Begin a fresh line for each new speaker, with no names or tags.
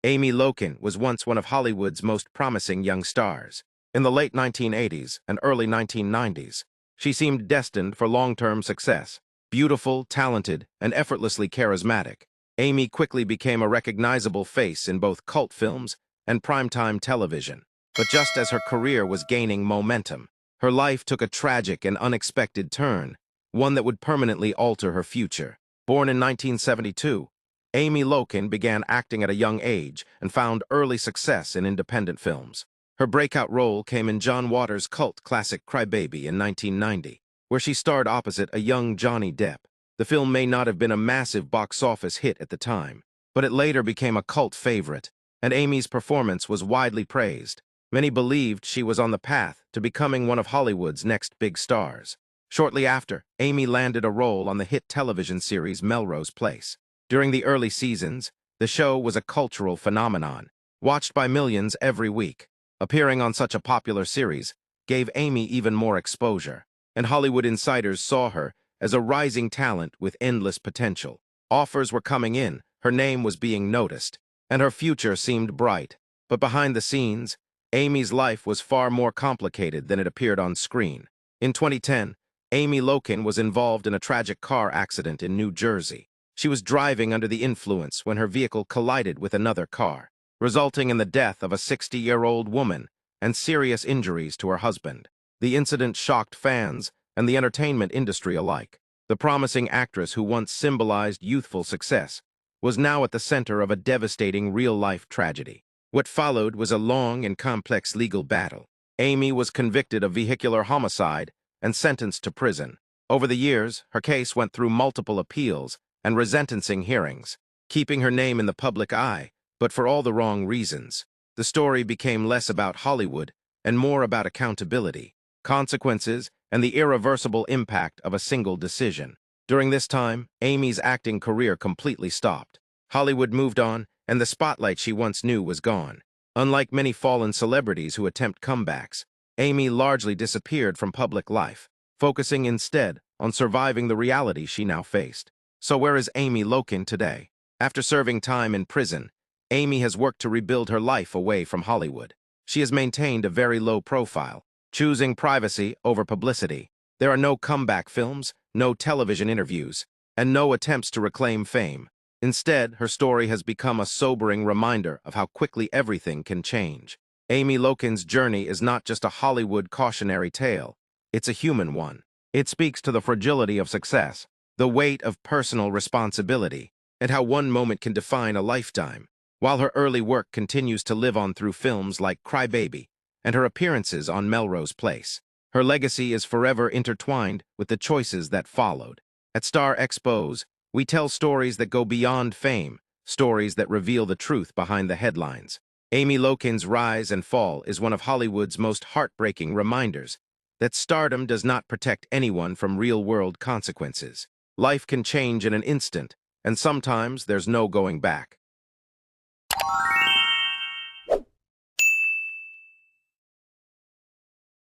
Amy Locane was once one of Hollywood's most promising young stars. In the late 1980s and early 1990s, she seemed destined for long-term success. Beautiful, talented, and effortlessly charismatic, Amy quickly became a recognizable face in both cult films and primetime television. But just as her career was gaining momentum, her life took a tragic and unexpected turn, one that would permanently alter her future. Born in 1972, Amy Locane began acting at a young age and found early success in independent films. Her breakout role came in John Waters' cult classic Cry Baby in 1990, where she starred opposite a young Johnny Depp. The film may not have been a massive box office hit at the time, but it later became a cult favorite, and Amy's performance was widely praised. Many believed she was on the path to becoming one of Hollywood's next big stars. Shortly after, Amy landed a role on the hit television series Melrose Place. During the early seasons, the show was a cultural phenomenon, watched by millions every week. Appearing on such a popular series gave Amy even more exposure, and Hollywood insiders saw her as a rising talent with endless potential. Offers were coming in, her name was being noticed, and her future seemed bright. But behind the scenes, Amy's life was far more complicated than it appeared on screen. In 2010, Amy Locane was involved in a tragic car accident in New Jersey. She was driving under the influence when her vehicle collided with another car, resulting in the death of a 60-year-old woman and serious injuries to her husband. The incident shocked fans and the entertainment industry alike. The promising actress who once symbolized youthful success was now at the center of a devastating real-life tragedy. What followed was a long and complex legal battle. Amy was convicted of vehicular homicide and sentenced to prison. Over the years, her case went through multiple appeals and resentencing hearings, keeping her name in the public eye, but for all the wrong reasons. The story became less about Hollywood and more about accountability, consequences, and the irreversible impact of a single decision. During this time, Amy's acting career completely stopped. Hollywood moved on, and the spotlight she once knew was gone. Unlike many fallen celebrities who attempt comebacks, Amy largely disappeared from public life, focusing instead on surviving the reality she now faced. So where is Amy Locane today? After serving time in prison, Amy has worked to rebuild her life away from Hollywood. She has maintained a very low profile, choosing privacy over publicity. There are no comeback films, no television interviews, and no attempts to reclaim fame. Instead, her story has become a sobering reminder of how quickly everything can change. Amy Locane's journey is not just a Hollywood cautionary tale. It's a human one. It speaks to the fragility of success, the weight of personal responsibility, and how one moment can define a lifetime. While her early work continues to live on through films like Cry Baby and her appearances on Melrose Place, her legacy is forever intertwined with the choices that followed. At StarXpose, we tell stories that go beyond fame, stories that reveal the truth behind the headlines. Amy Locane's rise and fall is one of Hollywood's most heartbreaking reminders that stardom does not protect anyone from real-world consequences. Life can change in an instant, and sometimes there's no going back.